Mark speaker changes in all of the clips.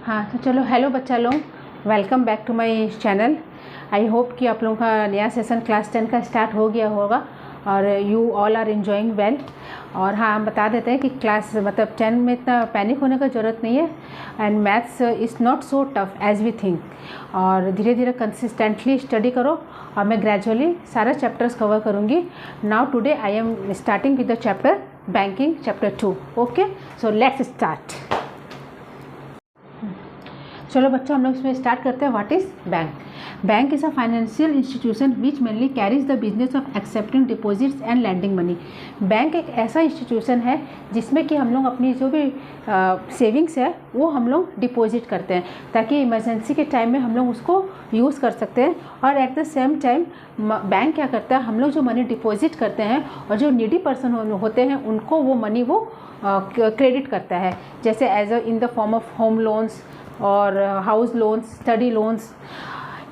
Speaker 1: हाँ तो चलो हेलो बच्चा लोग, welcome back to my channel. I hope कि आप लोगों का नया सेशन क्लास 10 का स्टार्ट हो गया होगा और you all are enjoying well. और हाँ, हम बता देते हैं कि क्लास 10 में इतना पैनिक होने का ज़रूरत नहीं है and maths is not so tough as we think. और धीरे धीरे कंसिस्टेंटली स्टडी करो और मैं ग्रेजुअली सारा चैप्टर्स कवर करूँगी। Now today I am starting with the chapter banking chapter 2। Okay, so let's start. चलो बच्चों, हम लोग इसमें स्टार्ट करते हैं। What is bank? Bank is a financial institution which mainly carries the business of accepting deposits and lending money. Bank एक ऐसा institution है जिसमें कि हम लोग अपनी जो भी सेविंग्स है वो हम लोग डिपॉजिट करते हैं ताकि इमरजेंसी के टाइम में हम लोग उसको यूज़ कर सकते हैं। और at the same time bank क्या करता है, हम लोग जो मनी डिपॉजिट करते हैं और जो नीडी पर्सन होते हैं उनको वो मनी वो क्रेडिट करता है, जैसे as a in the form of home loans और house loans, study loans.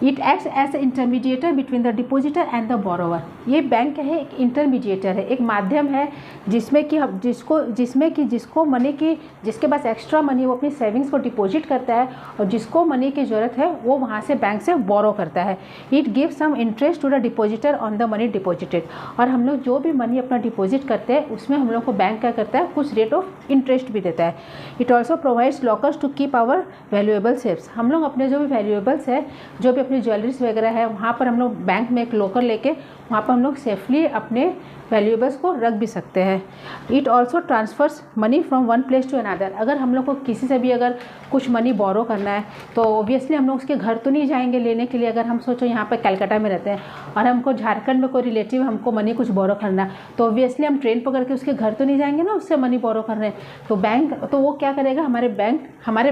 Speaker 1: It acts as a intermediator between the depositor and the borrower. ये बैंक है, एक इंटरमीडिएटर है, एक माध्यम है जिसमें कि हम जिसको मनी की, जिसके पास एक्स्ट्रा मनी वो अपनी सेविंग्स को डिपॉजिट करता है और जिसको मनी की ज़रूरत है वो वहाँ से बैंक से बोरो करता है। It give some interest to the depositor on the money deposited. और हम लोग जो भी मनी अपना डिपॉजिट करते हैं उसमें हम लोग को बैंक क्या करता है, कुछ रेट ऑफ इंटरेस्ट भी देता है। It also provides lockers to keep our valuable saves. हम लोग अपने जो भी वैल्यूएबल्स है, जो भी अपनी ज्वेलरीज वगैरह है, वहाँ पर हम लोग बैंक में एक लॉकर लेके वहाँ पर हम लोग सेफली अपने वैल्यूएबल्स को रख भी सकते हैं। It also transfers money from one place to another. अगर हम लोग को किसी से भी अगर कुछ मनी बोरो करना है तो ऑब्वियसली हम लोग उसके घर तो नहीं जाएंगे लेने के लिए। अगर हम सोचो यहाँ पर कलकत्ता में रहते हैं और हमको झारखंड में कोई रिलेटिव हमको मनी कुछ बोरो करना है तो ऑब्वियसली हम ट्रेन पकड़ के उसके घर तो नहीं जाएंगे ना उससे मनी बोरो करने। तो बैंक तो वो क्या करेगा, हमारे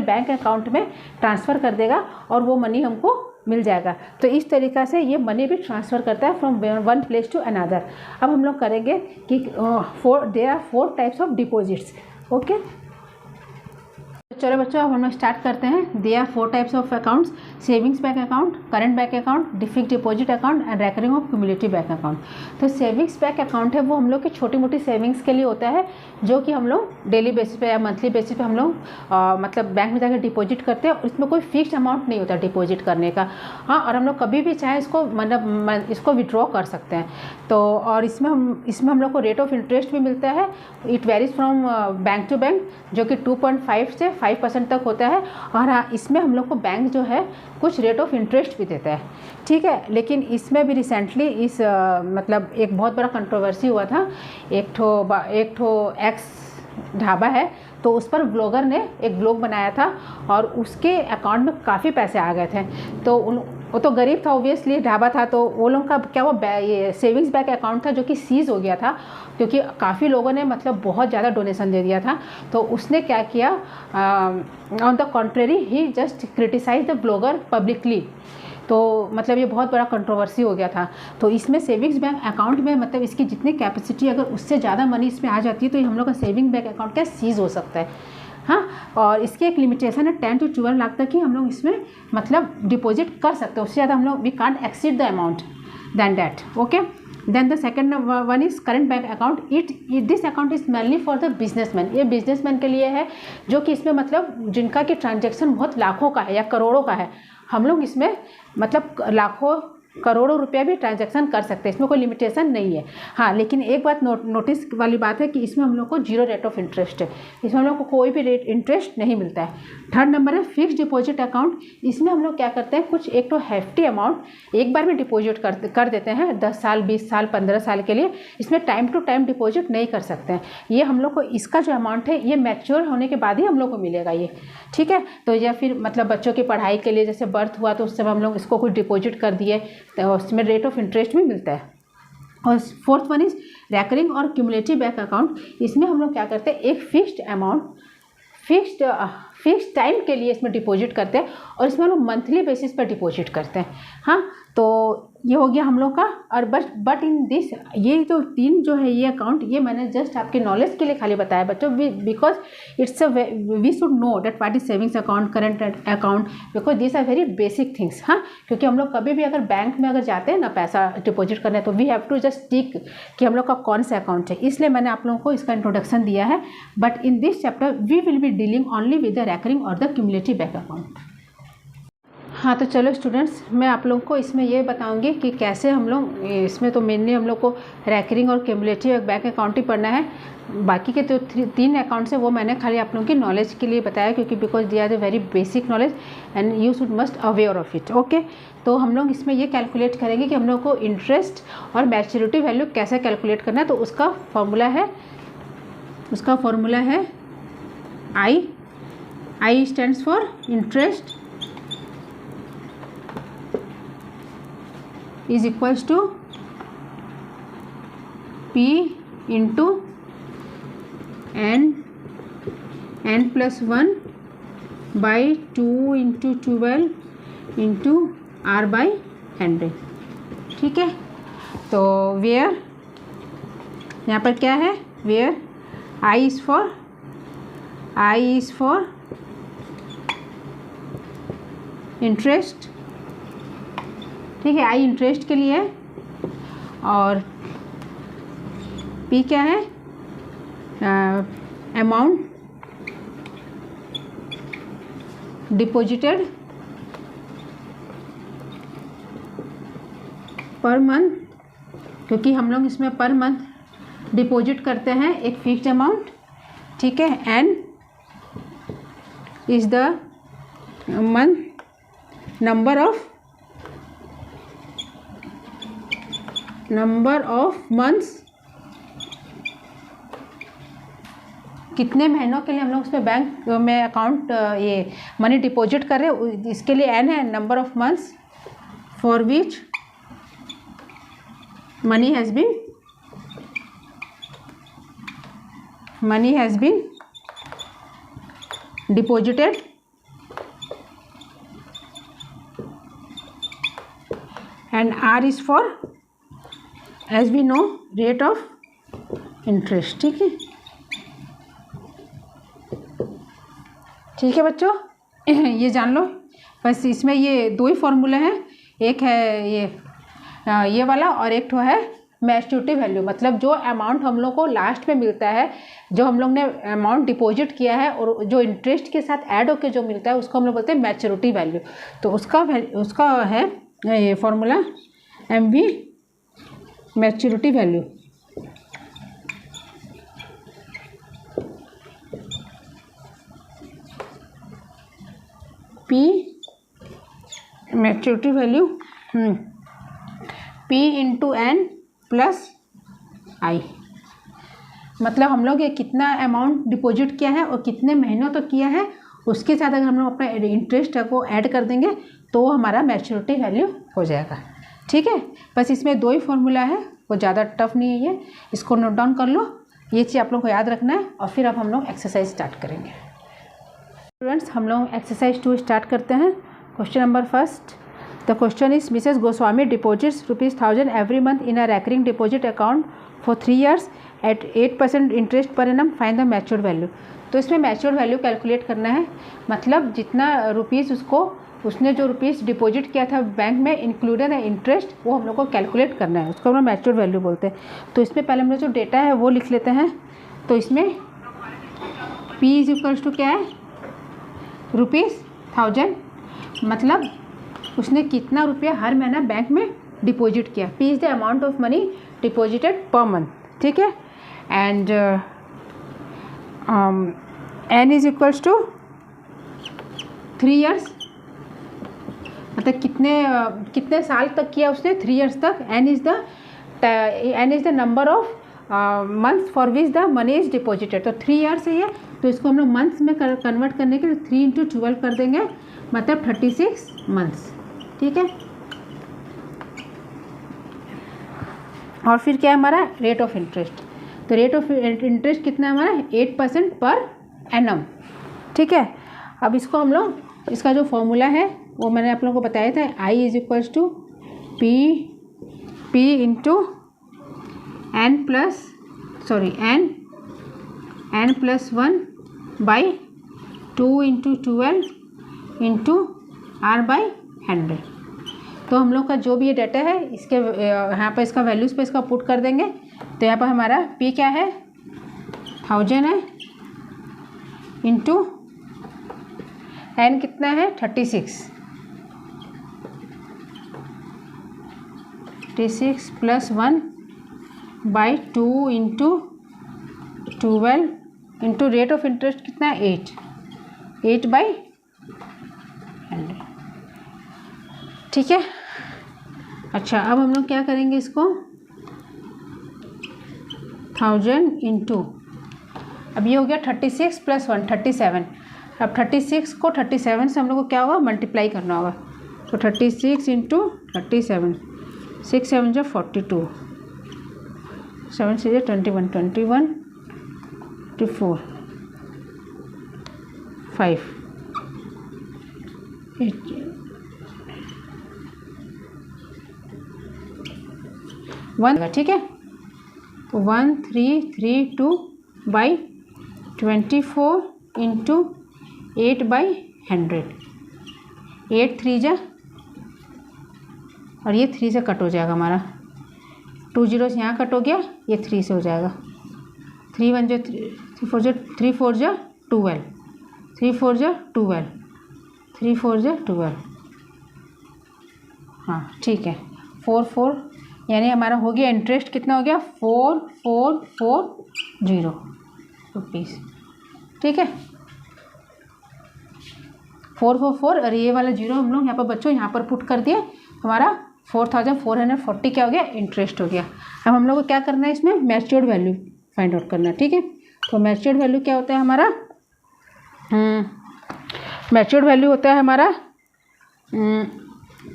Speaker 1: बैंक अकाउंट में ट्रांसफ़र कर देगा और वो मनी हमको मिल जाएगा। तो इस तरीक़ा से ये मनी भी ट्रांसफ़र करता है from one place to another. अब हम लोग करेंगे कि there are 4 types of deposits. Okay, चलो बच्चों, अब हम लोग स्टार्ट करते हैं। There are 4 types of accounts: savings bank account, current bank account, fixed deposit account and recurring of cumulative bank account. तो सेविंग्स बैंक अकाउंट है वो हम लोग की छोटी मोटी सेविंग्स के लिए होता है, जो कि हम लोग डेली बेसिस पे या मंथली बेसिस पे हम लोग मतलब बैंक में जाकर डिपॉजिट करते हैं। इसमें कोई फिक्स्ड अमाउंट नहीं होता डिपॉजिट करने का। हाँ, और हम लोग कभी भी चाहे इसको मतलब इसको विड्रॉ कर सकते हैं। तो और इसमें हम लोग को रेट ऑफ इंटरेस्ट भी मिलता है। It varies from bank to bank, जो कि 2.5 से 5% तक होता है। और हाँ, इसमें हम लोग को बैंक जो है कुछ रेट ऑफ इंटरेस्ट भी देता है, ठीक है। लेकिन इसमें भी रिसेंटली मतलब एक बहुत बड़ा कंट्रोवर्सी हुआ था। एक ठो एक्स ढाबा है तो उस पर ब्लॉगर ने एक ब्लॉग बनाया था और उसके अकाउंट में काफ़ी पैसे आ गए थे। तो वो तो गरीब था ऑब्वियसली, ढाबा था, तो वो लोगों का क्या वो ये सेविंग्स बैंक अकाउंट था जो कि सीज हो गया था क्योंकि काफ़ी लोगों ने मतलब बहुत ज़्यादा डोनेशन दे दिया था। तो उसने क्या किया, on the contrary he just criticize the blogger publicly. तो मतलब ये बहुत बड़ा कंट्रोवर्सी हो गया था। तो इसमें सेविंग्स बैंक अकाउंट में मतलब इसकी जितनी कैपेसिटी, अगर उससे ज़्यादा मनी इसमें आ जाती है तो हम लोग का सेविंग बैंक अकाउंट क्या सीज हो सकता है। हाँ, और इसकी एक लिमिटेशन है 10 to 12 लाख तक ही हम लोग इसमें मतलब डिपॉजिट कर सकते हैं। उससे ज़्यादा हम लोग we can't exceed the amount than that. Okay, then the second one is current bank account. This account is mainly for the businessman. ये बिजनेसमैन के लिए है जो कि इसमें मतलब जिनका कि ट्रांजेक्शन बहुत लाखों का है या करोड़ों का है। हम लोग इसमें मतलब लाखों करोड़ों रुपया भी ट्रांजैक्शन कर सकते हैं, इसमें कोई लिमिटेशन नहीं है। हाँ, लेकिन एक बात नोटिस वाली बात है कि इसमें हम लोग को 0 रेट ऑफ इंटरेस्ट है, इसमें हम लोग को कोई भी रेट इंटरेस्ट नहीं मिलता है। थर्ड नंबर है फिक्स्ड डिपॉजिट अकाउंट। इसमें हम लोग क्या करते हैं, कुछ एक तो हैफ्टी अमाउंट एक बार में डिपॉजिट कर देते हैं 10 साल 20 साल 15 साल के लिए। इसमें टाइम टू टाइम डिपॉजिट नहीं कर सकते हैं। ये हम लोग को इसका जो अमाउंट है ये मैच्योर होने के बाद ही हम लोग को मिलेगा ये, ठीक है। तो या फिर मतलब बच्चों की पढ़ाई के लिए जैसे बर्थ हुआ तो उस समय हम लोग इसको कुछ डिपॉजिट कर दिए तो उसमें रेट ऑफ इंटरेस्ट भी मिलता है। और फोर्थ वन इज रेकरिंग और क्यूमुलेटिव बैंक अकाउंट। इसमें हम लोग क्या करते हैं, एक फिक्स्ड अमाउंट फिक्स्ड टाइम के लिए इसमें डिपॉजिट करते हैं और इसमें हम लोग मंथली बेसिस पर डिपॉजिट करते हैं। हाँ, तो ये हो गया हम लोग का। और बट इन दिस ये जो 3 जो है ये अकाउंट, ये मैंने जस्ट आपके नॉलेज के लिए खाली बताया बच्चों, because it's we should know that what is savings account, current account, because this are very basic things. हाँ, क्योंकि हम लोग कभी भी अगर बैंक में अगर जाते हैं ना पैसा डिपॉजिट करने तो we have to just tick कि हम लोग का कौन सा अकाउंट है। इसलिए मैंने आप लोगों को इसका इंट्रोडक्शन दिया है। But in this chapter we will be dealing only with the recurring और द क्यूमुलेटिव बैंक अकाउंट। हाँ तो चलो स्टूडेंट्स, मैं आप लोगों को इसमें ये बताऊंगी कि कैसे हम लोग इसमें तो मेनली हम लोग को रैकरिंग और क्यूमुलेटिव बैंक अकाउंट ही पढ़ना है। बाकी के तो 3 अकाउंट्स है वो मैंने खाली आप लोगों की नॉलेज के लिए बताया, क्योंकि because they are the very basic knowledge and you should must aware of it. Okay, तो हम लोग इसमें ये कैलकुलेट करेंगे कि हम लोग को इंटरेस्ट और मैच्योरिटी वैल्यू कैसे कैलकुलेट करना है। तो उसका फॉर्मूला है आई stands for interest is equals to P into n plus 1 by 2 into 12 into R by 100। ठीक है, तो वेयर यहाँ पर क्या है, where I is for interest. ठीक है, आई इंटरेस्ट के लिए और पी क्या है, अमाउंट डिपॉजिटेड पर मंथ, क्योंकि हम लोग इसमें पर मंथ डिपॉजिट करते हैं एक फिक्स्ड अमाउंट। ठीक है, N is the number of months, कितने महीनों के लिए हम लोग उसमें बैंक में अकाउंट ये मनी डिपॉजिट कर रहे हैं, इसके लिए एन है, number of months for which money has been deposited and R is for as we know rate of interest. ठीक है, ठीक है बच्चों, ये जान लो बस। इसमें ये 2 ही फॉर्मूला हैं, एक है ये वाला और एक तो है मैच्योरिटी वैल्यू, मतलब जो अमाउंट हम लोग को लास्ट में मिलता है, जो हम लोग ने अमाउंट डिपॉजिट किया है और जो इंटरेस्ट के साथ ऐड होकर जो मिलता है उसको हम लोग बोलते हैं मैच्योरिटी वैल्यू। तो उसका है ये formula MV maturity value. P maturity value P into N plus I, मतलब हम लोग ये कितना अमाउंट डिपॉजिट किया है और कितने महीनों तक किया है, उसके साथ अगर हम लोग अपना इंटरेस्ट को ऐड कर देंगे तो हमारा मैच्योरिटी वैल्यू हो जाएगा। ठीक है, बस इसमें 2 ही फॉर्मूला है, वो ज़्यादा टफ नहीं है ये, इसको नोट डाउन कर लो, ये चीज़ आप लोग को याद रखना है। और फिर अब हम लोग एक्सरसाइज स्टार्ट करेंगे। स्टूडेंट्स, हम लोग एक्सरसाइज 2 स्टार्ट करते हैं। Question number 1, the question is Mrs Goswami deposits ₹1000 every month in a recurring deposit account for 3 years at 8% interest per annum, find the mature value. तो इसमें मैच्योर वैल्यू कैलकुलेट करना है, मतलब जितना रुपीज़ उसने जो रुपीज़ डिपॉजिट किया था बैंक में इंक्लूडेड है इंटरेस्ट, वो हम लोग को कैलकुलेट करना है, उसको हम लोग मैच्योर वैल्यू बोलते हैं। तो इसमें पहले हम लोग जो डेटा है वो लिख लेते हैं। तो इसमें P इज इक्वल्स टू क्या है, ₹1000, मतलब उसने कितना रुपया हर महीना बैंक में डिपॉजिट किया। P is the amount of money deposited per month. ठीक है, and N is equals to 3 years, मतलब कितने साल तक किया उसने, 3 years तक। N is the number of months for which the money is deposited. तो 3 years है ये, तो इसको हम लोग मंथ्स में कन्वर्ट करने के लिए 3 into 12 कर देंगे, मतलब 36 months। ठीक है, और फिर क्या है हमारा रेट ऑफ इंटरेस्ट। तो रेट ऑफ इंटरेस्ट कितना है हमारा, 8% पर एनम। ठीक है, अब इसको हम लोग, इसका जो फॉर्मूला है वो मैंने आप लोगों को बताया था, I is equals to P into N plus 1 by 2 into 12 into R by 100। तो हम लोग का जो भी ये डाटा है इसके यहाँ पर इसका वैल्यूज़ पे इसका पुट कर देंगे। तो यहाँ पर हमारा P क्या है, 1000 है, इंटू एन कितना है 36 plus 1 by 2 into 12 into rate of interest कितना है 8 बाई 100। ठीक है। अच्छा, अब हम लोग क्या करेंगे इसको 1000 इंटू, अब ये हो गया 36 प्लस 1 37। अब 36 को 37 से हम लोग को क्या होगा मल्टीप्लाई करना होगा। तो 36 इंटू 37, 6 7 जो 42, 7 से 21 21 24 5 8 1। ठीक है, तो 1332 बाई 24 इंटू 8 बाई 100, 8 3 जा, और ये 3 से कट हो जाएगा हमारा, 2 जीरो से यहाँ कट हो गया, ये 3 से हो जाएगा, 3 1 जो 3 4 जो 3 4 जो 12, 3 4 जो 12, 3 4 जो 12। हाँ ठीक है, 4 4 यानी हमारा हो गया इंटरेस्ट कितना हो गया 4440 रुपीज़। ठीक है, 444 और ये वाला जीरो हम लोग यहाँ पर बच्चों यहाँ पर पुट कर दिए, हमारा 4440 क्या हो गया इंटरेस्ट हो गया। अब हम लोग को क्या करना है इसमें मैच्योर्ड वैल्यू फाइंड आउट करना है। ठीक है, तो मैच्योर्ड वैल्यू क्या होता है हमारा, मैच्योर्ड वैल्यू होता है हमारा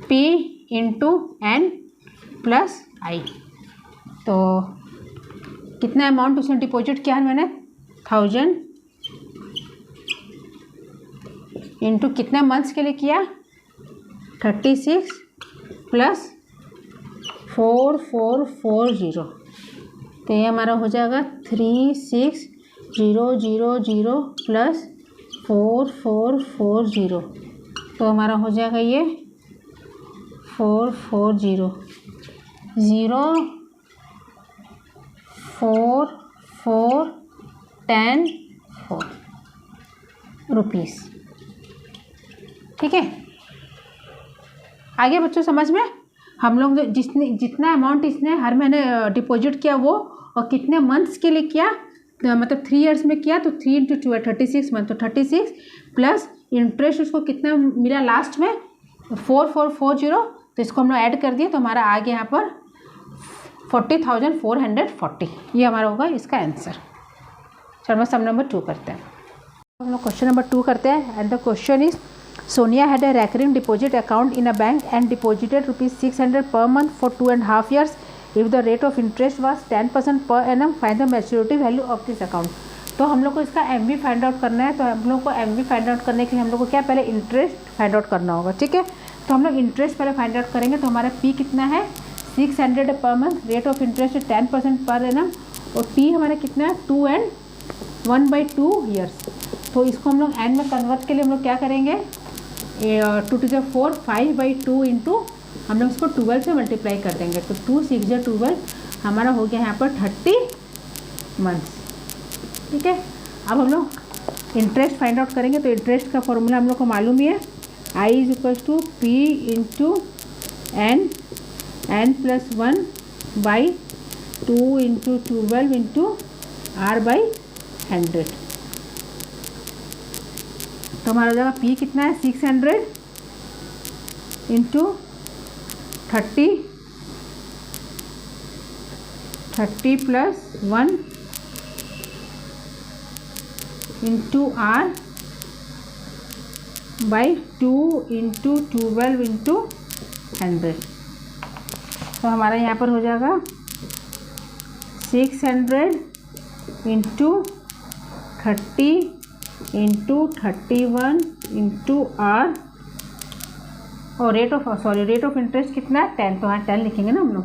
Speaker 1: P into N plus I. तो कितना अमाउंट उसने डिपॉजिट किया है मैंने 1000 इंटू कितने मंथ्स के लिए किया 36 प्लस 4440, तो ये हमारा हो जाएगा 36,000 प्लस 4440, तो हमारा हो जाएगा ये 440 04410 रुपीज़। ठीक है, आगे बच्चों समझ में, हम लोग जितना अमाउंट इसने हर महीने डिपॉजिट किया वो, और कितने मंथ्स के लिए किया, तो मतलब 3 इयर्स में किया, तो 3 इंटू 2 36 मंथ, तो 36 प्लस इंटरेस्ट उसको कितना मिला लास्ट में 4440, तो इसको हम लोग ऐड कर दिए, तो हमारा आ गया यहाँ पर 40,440। ये हमारा होगा इसका आंसर। चलो सम नंबर 2 करते हैं। हम लोग क्वेश्चन नंबर 2 करते हैं, and the question is Sonia had a recurring deposit account in a bank and deposited ₹600 per month for 2.5 years. If the rate of interest was 10% per annum, find the maturity value of this account. तो हम लोग को इसका MV find out करना है। तो हम लोग को MV फाइंड आउट करने के लिए हम लोग को क्या पहले इंटरेस्ट फाइंड आउट करना होगा। ठीक है, तो हम लोग इंटरेस्ट पहले फाइंड आउट करेंगे। तो हमारा P कितना है 600 per month, rate of interest 10% per annum, और T हमारा कितना है 2 and 1/2 ईयर्स। तो इसको हम लोग एन में कन्वर्ट के लिए हम लोग क्या करेंगे 2 to the 4 5/2 इंटू हम लोग इसको 12 से मल्टीप्लाई कर देंगे। तो 2 6 12 हमारा हो गया यहाँ पर 30 मंथ्स। ठीक है, अब हम लोग इंटरेस्ट फाइंड आउट करेंगे। तो इंटरेस्ट का फॉर्मूला हम लोग को मालूम ही है, I = P into n plus 1/2 into 12 into R/100। तो हमारा हो जाएगा P कितना है 600 into 30 plus 1 into R/2 into 12 into 100। तो हमारा यहाँ पर हो जाएगा 600 इंटू 30 इंटू 31 इंटू R, और रेट ऑफ इंटरेस्ट कितना है 10, तो हाँ 10 लिखेंगे ना हम लोग।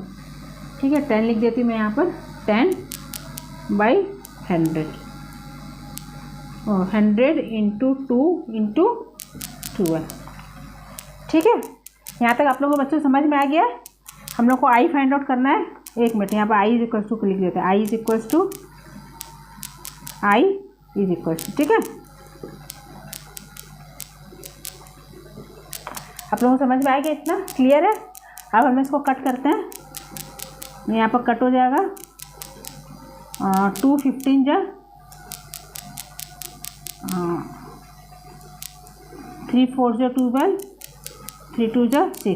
Speaker 1: ठीक है, 10 लिख देती हूँ मैं यहाँ पर 10/100, और 100 इंटू 2 इंटू 12। ठीक है, यहाँ तक आप लोगों को बच्चों समझ में आ गया। हम लोग को आई फाइंड आउट करना है। एक मिनट, यहाँ पर I = को लिख देते हैं, I = ठीक है। आप लोगों को समझ में आएगा, इतना क्लियर है। अब हम इसको कट करते हैं, यहाँ पर कट हो जाएगा 2 15 जा 3 4 जा 12, 3 2 जा 6,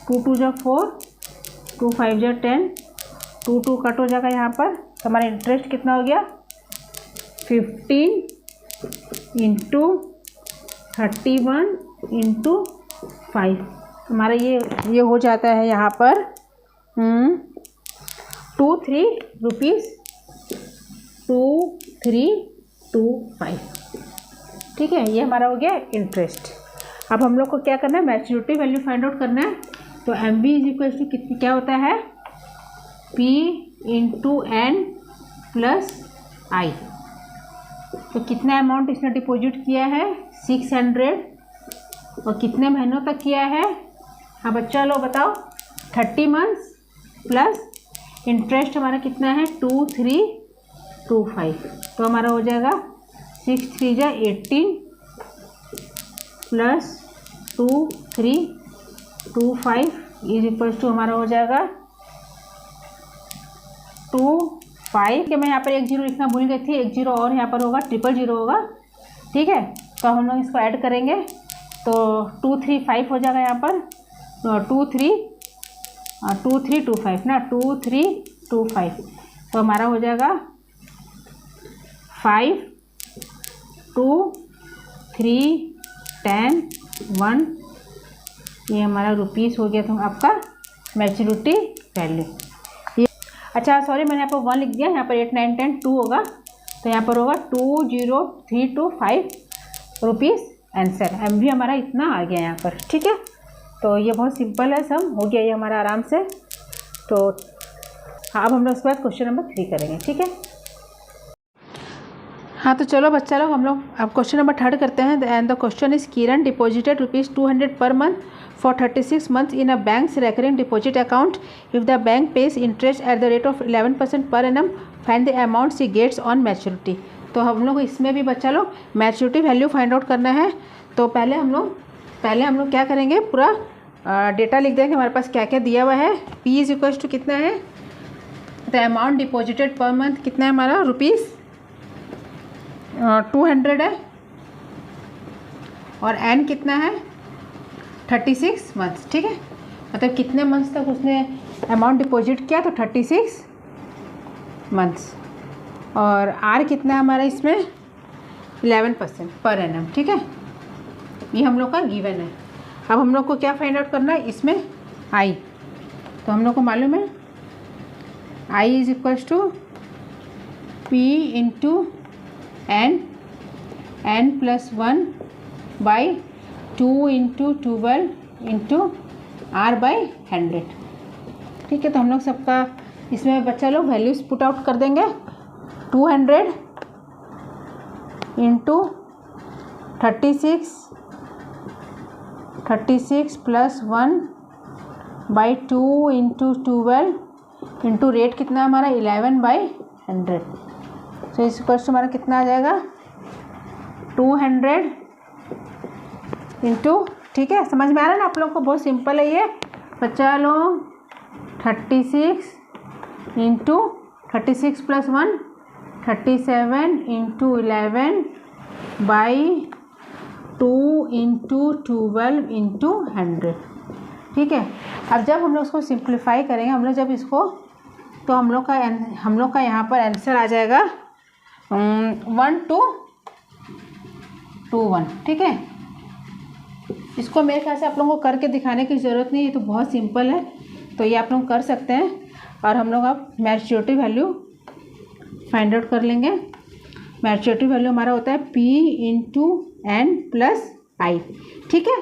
Speaker 1: 2 2 जा 4, 2 5 जा 10, 2 2 कट हो जाएगा यहाँ पर। तो हमारा इंटरेस्ट कितना हो गया 15 इंटू 31 इंटू 5। हमारा ये हो जाता है यहाँ पर 23 रुपीज़ 2325। ठीक है, ये हमारा हो गया इंटरेस्ट। अब हम लोग को क्या करना है, मैच्योरिटी वैल्यू फाइंड आउट करना है। तो M B is equal to कितनी क्या होता है P into N plus I. तो कितना अमाउंट इसने डिपॉजिट किया है 600, और कितने महीनों तक किया है, हाँ बच्चा लोग बताओ, 30 मंथ्स प्लस इंटरेस्ट हमारा कितना है 2325। तो हमारा हो जाएगा 6 3 जा 18 प्लस 2325 इज इक्वल टू हमारा हो जाएगा 25 के मैं यहाँ पर 1 0 लिखना भूल गई थी, 1 0 और यहाँ पर होगा 000 होगा। ठीक है, तो हम लोग इसको ऐड करेंगे तो 235 हो जाएगा यहाँ पर, 2325 ना 2325। तो हमारा हो जाएगा 5 2 3 10 1, ये हमारा रुपीस हो गया। तो आपका मैच्योरिटी वैल्यू ये, अच्छा सॉरी मैंने यहाँ पर 1 लिख दिया, यहाँ पर 8 9 10 2 होगा, तो यहाँ पर होगा 20325 रुपीज़ आंसर। एम भी हमारा इतना आ गया यहाँ पर। ठीक है, तो ये बहुत सिंपल है, सब हो गया ये हमारा आराम से। तो हाँ, अब हम लोग उसके बाद क्वेश्चन नंबर 3 करेंगे। ठीक है, हाँ तो चलो बच्चा लोग हम लोग अब क्वेश्चन नंबर 3 करते हैं। And the question is Kiran deposited ₹200 पर month for 36 months in a bank's recurring deposit account. If the bank pays interest at the rate of 11% per annum, find the amount she gets on maturity. तो हम लोग इसमें भी बच्चा लोग maturity value find out करना है। तो पहले हम लोग क्या करेंगे, पूरा डेटा लिख देंगे हमारे पास क्या क्या दिया हुआ है। P इज इक्वल टू कितना है, the amount deposited per month कितना है हमारा ₹200 है, और N कितना है 36 मंथ्स। ठीक है, मतलब कितने मंथ्स तक उसने अमाउंट डिपॉजिट किया, तो 36 मंथ्स। और R कितना है हमारा इसमें 11% पर एनम। ठीक है, ये हम लोग का गिवन है। अब हम लोग को क्या फाइंड आउट करना है इसमें I, तो हम लोग को मालूम है I is equal to P into n plus 1 by 2 into 12 into R by 100। ठीक है, तो हम लोग सबका इसमें बच्चा लोग वैल्यूज पुट आउट कर देंगे। 200 into 36 plus 1 by 2 into 12 into rate कितना हमारा 11/100। तो इस क्वेश्चन हमारा कितना आ जाएगा 200 इंटू, ठीक है समझ में आ रहा है ना आप लोग को, बहुत सिंपल है ये बच्चा लोग। 36 into 36 plus 1 37 into 11 by 2 into 12 into 100। ठीक है, अब जब हम लोग इसको सिंप्लीफाई करेंगे, हम लोग जब इसको, तो हम लोग का यहाँ पर आंसर आ जाएगा 1221। ठीक है, इसको मेरे ख्याल से आप लोगों को करके दिखाने की ज़रूरत नहीं है, ये तो बहुत सिंपल है, तो ये आप लोग कर सकते हैं। और हम लोग अब मैच्योरिटी वैल्यू फाइंड आउट कर लेंगे। मैच्योरिटी वैल्यू हमारा होता है P इंटू एन प्लस आई। ठीक है,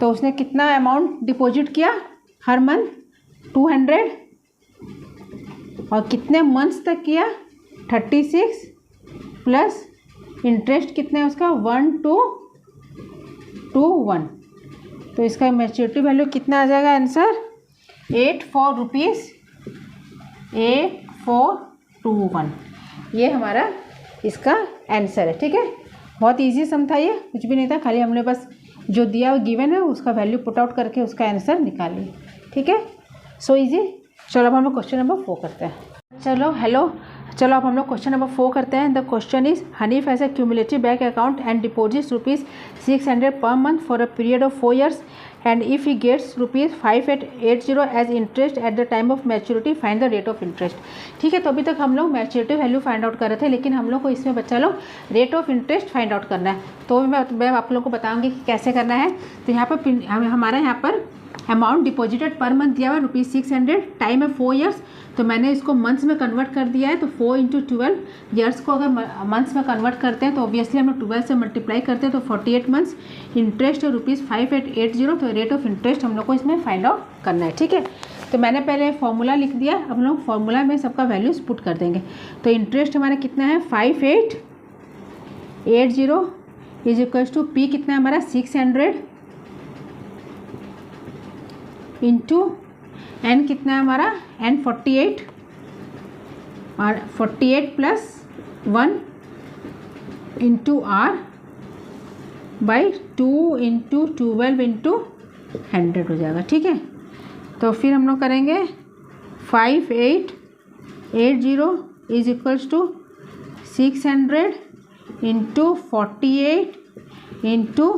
Speaker 1: तो उसने कितना अमाउंट डिपॉजिट किया हर मंथ 200, और कितने मंथ्स तक किया 36 प्लस इंटरेस्ट कितना है उसका 1221। तो इसका मैच्योरिटी वैल्यू कितना आ जाएगा आंसर 8421। ये हमारा इसका आंसर है। ठीक है, बहुत इजी सम था, ये कुछ भी नहीं था, खाली हमने बस जो दिया हुआ गिवन है उसका वैल्यू पुट आउट करके उसका आंसर निकालिए। ठीक है, सो इजी। चलो अब हम लोग क्वेश्चन नंबर 4 करते हैं। चलो अब हम लोग क्वेश्चन नंबर 4 करते हैं। The question is Hanif has a cumulative bank account and deposits ₹600 per month for a period of 4 years and if he gets ₹5880 as interest at the time of maturity, find the rate of interest. ठीक है, तो अभी तक हम लोग maturity value find out कर रहे थे, लेकिन हम लोग को इसमें बच्चा लोग rate of interest find out करना है। तो मैं आप लोगों को बताऊंगी कि कैसे करना है। तो यहाँ पर हमारा यहाँ पर अमाउंट डिपॉजिटेड पर मंथ दिया हुआ है ₹600, टाइम है 4 years। तो मैंने इसको मंथ्स में कन्वर्ट कर दिया है। तो 4 × 12 ईयर्स को अगर मंथ्स में कन्वर्ट करते हैं तो ऑब्वियसली हम लोग 12 से मल्टीप्लाई करते हैं तो 48 मंथ्स। इंटरेस्ट है ₹5880। तो रेट ऑफ इंटरेस्ट हम लोग को इसमें फाइंड आउट करना है। ठीक है, तो मैंने पहले फॉर्मूला लिख दिया, अब हम लोग फॉर्मूला में सबका वैल्यूज पुट कर देंगे। तो इंटरेस्ट हमारा कितना है 5880 इज इक्वल्स टू पी कितना है हमारा 600 इंटू एन कितना है हमारा एन 48 और 48 + 1 इंटू आर बाई 2 × 12 × 100 हो जाएगा। ठीक है, तो फिर हम लोग करेंगे 5880 is equals to 600 into 48 into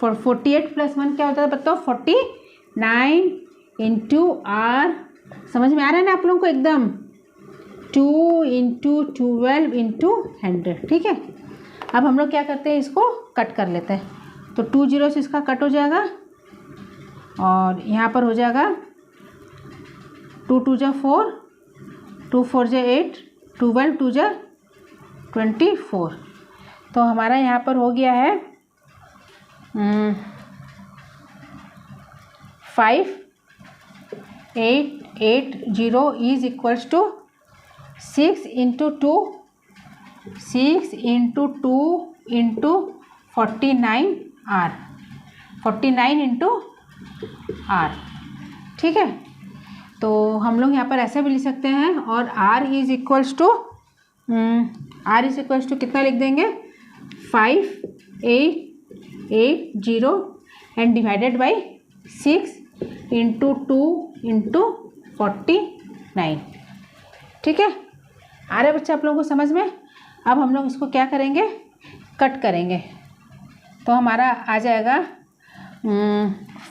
Speaker 1: 48 + 1 क्या होता है बताओ 49 इंटू आर। समझ में आ रहा है ना आप लोगों को एकदम 2 × 12 × 100। ठीक है, अब हम लोग क्या करते हैं इसको कट कर लेते हैं। तो 2 0 से इसका कट हो जाएगा और यहाँ पर हो जाएगा 2 2 × 4 2 4 × 8 12 2 × 24। तो हमारा यहाँ पर हो गया है 5880 is equals to 6 × 2 × 49 R 49 × R. ठीक है, तो हम लोग यहाँ पर ऐसे भी लिख सकते हैं और r इज इक्वल्स टू कितना लिख देंगे 5880 एंड डिवाइडेड बाई 6 × 2 × 49। ठीक है, आ रहा है बच्चा आप लोगों को समझ में। अब हम लोग इसको क्या करेंगे कट करेंगे। तो हमारा आ जाएगा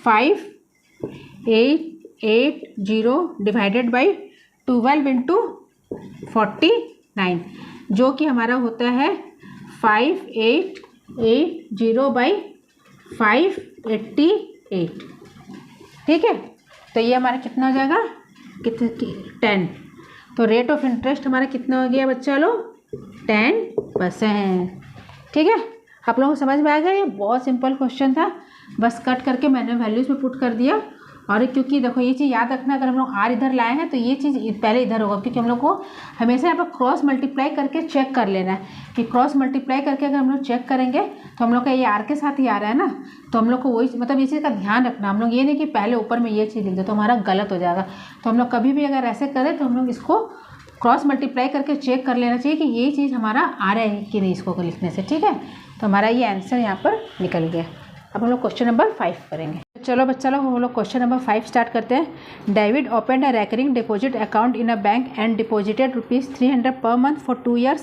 Speaker 1: 5880 डिवाइडेड बाई 12 × 49 जो कि हमारा होता है 5880/588। ठीक है, तो ये हमारा कितना हो जाएगा 10। तो रेट ऑफ इंटरेस्ट हमारा कितना हो गया बच्चा लोग 10%। ठीक है, आप लोगों को समझ में आ गया। ये बहुत सिंपल क्वेश्चन था, बस कट करके मैंने वैल्यूज में पुट कर दिया। और क्योंकि देखो ये चीज़ याद रखना, अगर हम लोग आर इधर लाए हैं तो ये चीज़ पहले इधर होगा, क्योंकि हम लोग को हमेशा यहाँ पर क्रॉस मल्टीप्लाई करके चेक कर लेना है कि क्रॉस मल्टीप्लाई करके अगर हम लोग चेक करेंगे तो हम लोग का ये आर के साथ ही आ रहा है ना, तो हम लोग को वही मतलब ये चीज़ का ध्यान रखना। हम लोग ये नहीं कि पहले ऊपर में ये चीज़ लिख दो तो हमारा गलत हो जाएगा। तो हम लोग कभी भी अगर ऐसे करें तो हम लोग इसको क्रॉस मल्टीप्लाई करके चेक कर लेना चाहिए कि ये चीज़ हमारा आ रहा है कि नहीं इसको लिखने से। ठीक है, तो हमारा ये आंसर यहाँ पर निकल गया। अब हम लोग क्वेश्चन नंबर 5 करेंगे। चलो बच्चा लोग हम लोग क्वेश्चन नंबर 5 स्टार्ट करते हैं। David open a recurring deposit account in a bank and deposited ₹300 पर month for 2 years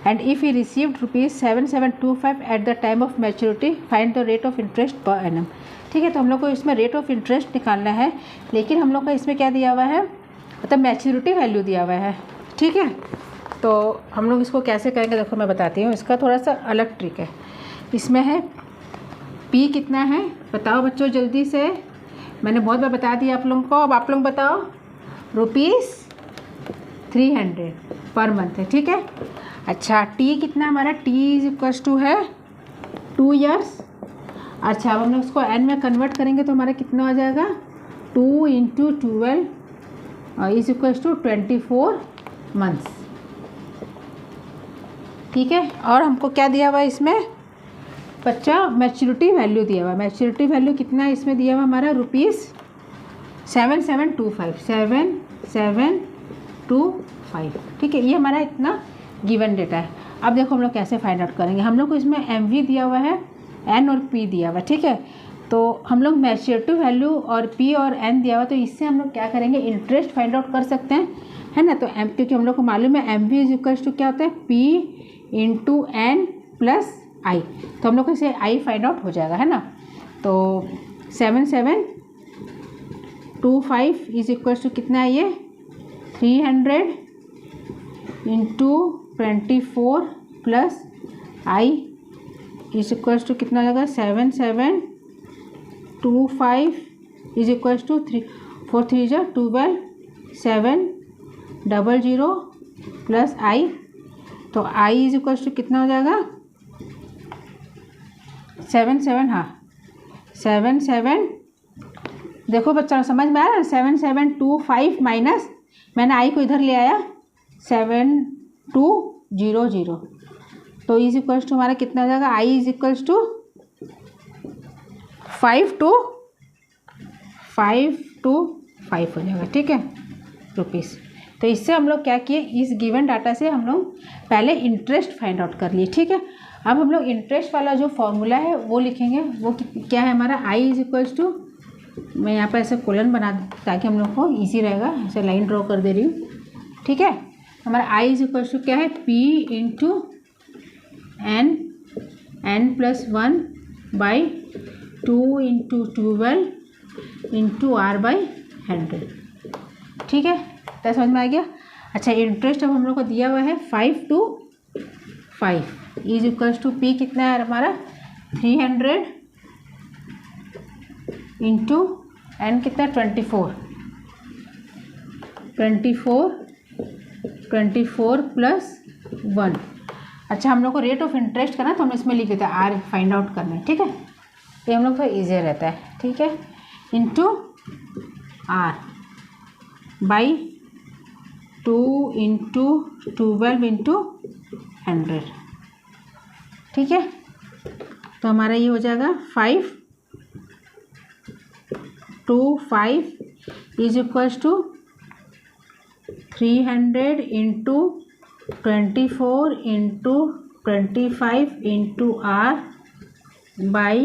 Speaker 1: and if he received ₹7725 eight the time of maturity, find the rate of interest per annum. ठीक है, तो हम लोग को इसमें रेट ऑफ इंटरेस्ट निकालना है, लेकिन हम लोग का इसमें क्या दिया हुआ है मतलब मैच्योरिटी वैल्यू दिया हुआ है। ठीक है, तो हम लोग इसको कैसे करेंगे देखो मैं बताती हूँ। इसका थोड़ा सा अलग ट्रिक है। इसमें है पी कितना है बताओ बच्चों जल्दी से, मैंने बहुत बार बता दिया आप लोगों को। अब आप लोग बताओ ₹300 पर मंथ है। ठीक है, अच्छा टी कितना हमारा टी इज इक्वल्स टू है 2 years। अच्छा अब हम लोग उसको एन में कन्वर्ट करेंगे तो हमारा कितना हो जाएगा 2 × 12 इज इक्वल्स टू 24 मंथ्स। ठीक है, और हमको क्या दिया हुआ है इसमें बच्चा मैच्योरिटी वैल्यू दिया हुआ। मैच्योरिटी वैल्यू कितना है इसमें दिया हुआ हमारा ₹7725। ठीक है, ये हमारा इतना गिवन डेटा है। अब देखो हम लोग कैसे फाइंड आउट करेंगे। हम लोग को इसमें MV दिया हुआ है, N और P दिया हुआ है। ठीक है, तो हम लोग मैच्योरिटी वैल्यू और पी और एन दिया हुआ, तो इससे हम लोग क्या करेंगे, इंटरेस्ट फाइंड आउट कर सकते हैं, है ना। तो एम, क्योंकि हम लोग को मालूम है M V is equals to क्या होता है, P into N plus I, तो हम लोग को इसे आई फाइंड आउट हो जाएगा, है ना। तो 7725 इज इक्वल्स टू कितना है ये, 300 into 24 plus I is equals to कितना लगा, 7725 इज इक्वल्स टू 3 4 3 जो 12 700 प्लस आई, तो आई इज इक्वल्स टू कितना हो जाएगा, 77, हाँ 77, देखो बच्चा समझ में आ रहा है, 7725 माइनस मैंने आई को इधर ले आया 7200, तो इज इक्वल्स टू हमारा कितना हो जाएगा, आई इज इक्वल्स टू 5 to 5 हो जाएगा, ठीक है, रुपीज़। तो इससे हम लोग क्या किए, इस गिवन डाटा से हम लोग पहले इंटरेस्ट फाइंड आउट कर लिए, ठीक है। अब हम लोग इंटरेस्ट वाला जो फॉर्मूला है वो लिखेंगे, वो क्या है हमारा, आई इज इक्वल्स टू, मैं यहाँ पर ऐसे कोलन बना ताकि हम लोग को ईजी रहेगा, ऐसे लाइन ड्रॉ कर दे रही हूँ, ठीक है। हमारा आई इज इक्वल्स टू क्या है, P into N plus 1 by 2 into 12 into R by 100, ठीक है, तो समझ में आ गया। अच्छा, इंटरेस्ट अब हम लोग को दिया हुआ है 5 to 5 is equals to P कितना है हमारा, 300 इंटू एन कितना, 24 प्लस 1। अच्छा, हम लोग को रेट ऑफ इंटरेस्ट करना है तो हम इसमें लिख देते हैं आर फाइंड आउट करना है, ठीक है, ये हम लोग को ईजी रहता है, ठीक है, into R by 2 into 12 into 100, ठीक है। तो हमारा ये हो जाएगा 5 to 5 is equals to 300 into 24 into 25 into R by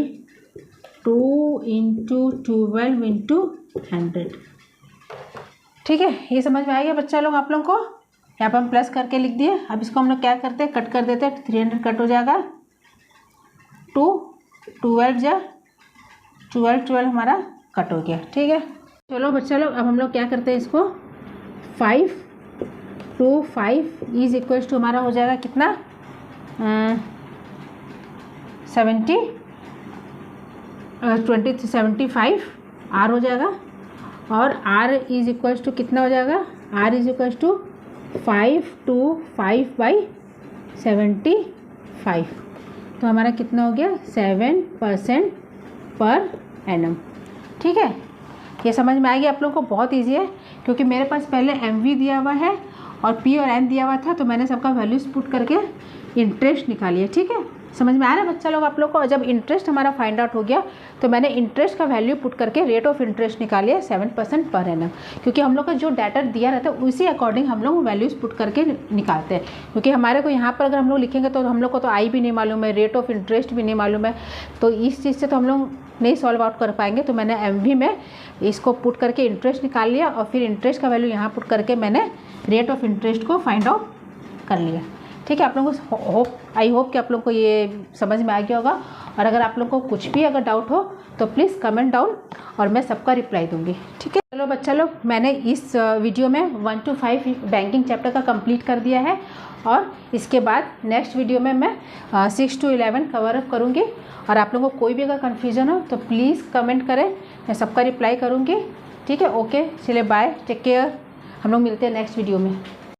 Speaker 1: 2 into 12 into 100, ठीक है। ये समझ में आ गया बच्चा लोग आप लोगों को, यहाँ पर हम प्लस करके लिख दिए। अब इसको हम लोग क्या करते हैं, कट कर देते हैं, 300 कट हो जाएगा, 12 जा 12 हमारा कट हो गया, ठीक है। चलो बच्चा लोग, अब हम लोग क्या करते हैं, इसको 5 to 5 इज इक्वल्स टू हमारा हो जाएगा कितना, 75 आर हो जाएगा, और आर इज इक्वल्स टू कितना हो जाएगा, R is equals to 5 to 5 by 75, तो हमारा कितना हो गया, 7% पर एनम, ठीक है। ये समझ में आ गया आप लोग को, बहुत ईजी है, क्योंकि मेरे पास पहले एम वी दिया हुआ है और पी और एन दिया हुआ था, तो मैंने सबका वैल्यूज पुट करके इंटरेस्ट निकालिए, ठीक है। समझ में आ रहा है बच्चा लोग आप लोग को। और जब इंटरेस्ट हमारा फाइंड आउट हो गया तो मैंने इंटरेस्ट का वैल्यू पुट करके रेट ऑफ इंटरेस्ट निकालिए 7% पर एनम, क्योंकि हम लोग का जो डाटा दिया रहता है उसी अकॉर्डिंग हम लोग वैल्यूज़ पुट करके निकालते हैं। क्योंकि हमारे को यहाँ पर अगर हम लोग लिखेंगे तो हम लोग को तो आई भी नहीं मालूम है, रेट ऑफ इंटरेस्ट भी नहीं मालूम है, तो इस चीज़ से तो हम लोग नहीं सॉल्व आउट कर पाएंगे। तो मैंने एमवी में इसको पुट करके इंटरेस्ट निकाल लिया, और फिर इंटरेस्ट का वैल्यू यहाँ पुट करके मैंने रेट ऑफ इंटरेस्ट को फाइंड आउट कर लिया, ठीक है। आप लोगों को आई होप कि आप लोग को ये समझ में आ गया होगा। और अगर आप लोग को कुछ भी अगर डाउट हो तो प्लीज़ कमेंट डाउन, और मैं सबका रिप्लाई दूंगी, ठीक है। चलो बच्चा लोग, मैंने इस वीडियो में 1 to 5 बैंकिंग चैप्टर का कंप्लीट कर दिया है, और इसके बाद नेक्स्ट वीडियो में मैं 6 to 11 कवर अप करूँगी। और आप लोगों को कोई भी अगर कन्फ्यूज़न हो तो प्लीज़ कमेंट करें, मैं सबका रिप्लाई करूँगी, ठीक है। ओके, चलिए बाय, टेक केयर, हम लोग मिलते हैं नेक्स्ट वीडियो में।